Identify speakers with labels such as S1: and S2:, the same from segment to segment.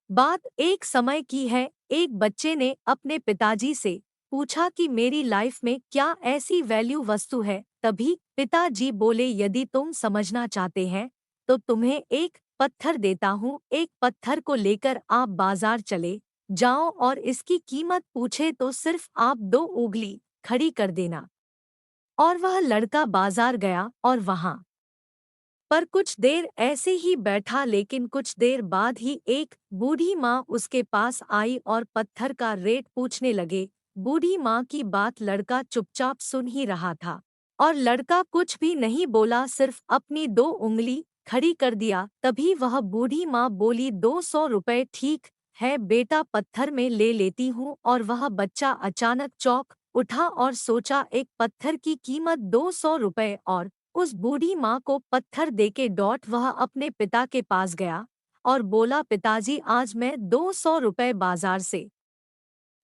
S1: बात एक समय की है। एक बच्चे ने अपने पिताजी से पूछा कि मेरी लाइफ में क्या ऐसी वैल्यू वस्तु है। तभी पिताजी बोले, यदि तुम समझना चाहते हैं तो तुम्हें एक पत्थर देता हूँ। एक पत्थर को लेकर आप बाजार चले जाओ और इसकी कीमत पूछे तो सिर्फ आप 2 उंगली खड़ी कर देना। और वह लड़का बाजार गया और वहां पर कुछ देर ऐसे ही बैठा, लेकिन कुछ देर बाद ही एक बूढ़ी माँ उसके पास आई और पत्थर का रेट पूछने लगे। बूढ़ी माँ की बात लड़का चुपचाप सुन ही रहा था और लड़का कुछ भी नहीं बोला, सिर्फ अपनी 2 उंगली खड़ी कर दिया। तभी वह बूढ़ी माँ बोली, 200 रुपए ठीक है बेटा, पत्थर में ले लेती हूँ। और वह बच्चा अचानक चौंक उठा और सोचा, एक पत्थर की कीमत 200 रुपए। और उस बूढ़ी माँ को पत्थर देके डॉट वह अपने पिता के पास गया और बोला, पिताजी आज मैं 200 रुपए बाजार से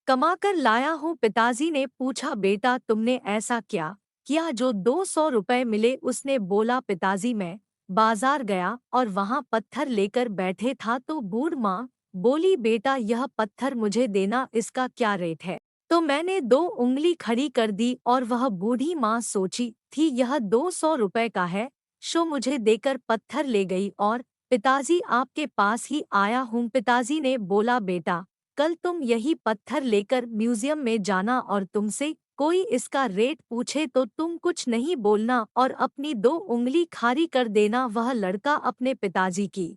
S1: कमा कर लाया हूँ। पिताजी ने पूछा, बेटा तुमने ऐसा क्या किया जो 200 रुपए मिले। उसने बोला, पिताजी मैं बाजार गया और वहाँ पत्थर लेकर बैठे था तो बूढ़ माँ बोली, बेटा यह पत्थर मुझे देना, इसका क्या रेट है। तो मैंने 2 उंगली खड़ी कर दी और वह बूढ़ी माँ सोची थी यह 200 रुपए का है, शो मुझे देकर पत्थर ले गई और पिताजी आपके पास ही आया हूँ। पिताजी ने बोला, बेटा कल तुम यही पत्थर लेकर म्यूजियम में जाना और तुमसे कोई इसका रेट पूछे तो तुम कुछ नहीं बोलना और अपनी 2 उंगली खाली कर देना। वह लड़का अपने पिताजी की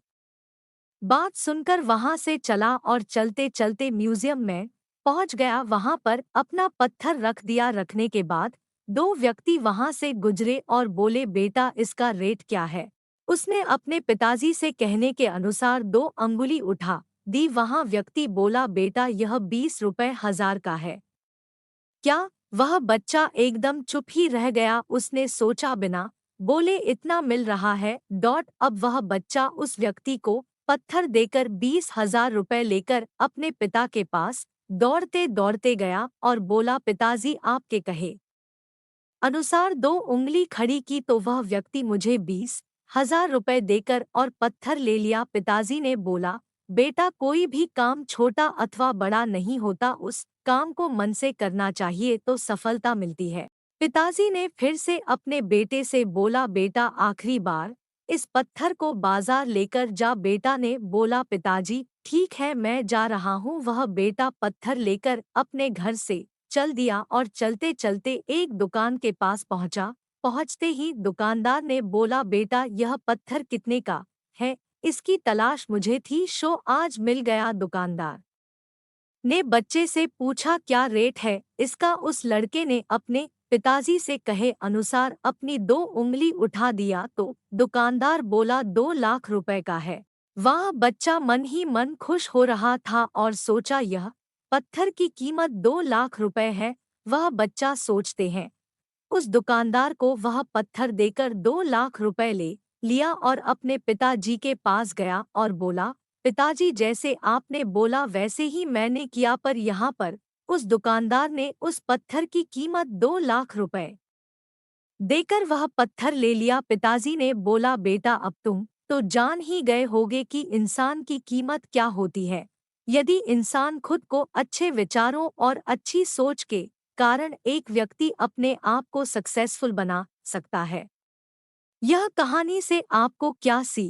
S1: बात सुनकर वहां से चला और चलते चलते म्यूजियम में पहुंच गया। वहां पर अपना पत्थर रख दिया। रखने के बाद 2 व्यक्ति वहां से गुजरे और बोले, बेटा इसका रेट क्या है। उसने अपने पिताजी से कहने के अनुसार 2 अंगुली उठा दी। वहां व्यक्ति बोला, बेटा यह 20 रुपए हजार का है क्या। वह बच्चा एकदम चुप ही रह गया। उसने सोचा, बिना बोले इतना मिल रहा है डॉट। अब वह बच्चा उस व्यक्ति को पत्थर देकर 20,000 रुपए लेकर अपने पिता के पास दौड़ते दौड़ते गया और बोला, पिताजी आपके कहे अनुसार 2 उंगली खड़ी की तो वह व्यक्ति मुझे 20,000 रुपए देकर और पत्थर ले लिया। पिताजी ने बोला, बेटा कोई भी काम छोटा अथवा बड़ा नहीं होता, उस काम को मन से करना चाहिए तो सफलता मिलती है। पिताजी ने फिर से अपने बेटे से बोला, बेटा आखिरी बार इस पत्थर को बाजार लेकर जा। बेटा ने बोला, पिताजी ठीक है मैं जा रहा हूँ। वह बेटा पत्थर लेकर अपने घर से चल दिया और चलते चलते एक दुकान के पास पहुंचा। पहुंचते ही दुकानदार ने बोला, बेटा यह पत्थर कितने का है, इसकी तलाश मुझे थी, शो आज मिल गया। दुकानदार ने बच्चे से पूछा, क्या रेट है इसका। उस लड़के ने अपने पिताजी से कहे अनुसार अपनी 2 उंगली उठा दिया तो दुकानदार बोला, 2 लाख रुपए का है। वह बच्चा मन ही मन खुश हो रहा था और सोचा, यह पत्थर की कीमत 2 लाख रुपए है। वह बच्चा सोचते हैं उस दुकानदार को वह पत्थर देकर 2 लाख रुपए ले लिया और अपने पिताजी के पास गया और बोला, पिताजी जैसे आपने बोला वैसे ही मैंने किया, पर यहाँ पर उस दुकानदार ने उस पत्थर की कीमत 2 लाख रुपए देकर वह पत्थर ले लिया। पिताजी ने बोला, बेटा अब तुम तो जान ही गए होगे कि इंसान की कीमत क्या होती है। यदि इंसान खुद को अच्छे विचारों और अच्छी सोच के कारण एक व्यक्ति अपने आप को सक्सेसफुल बना सकता है। यह कहानी से आपको क्या सीख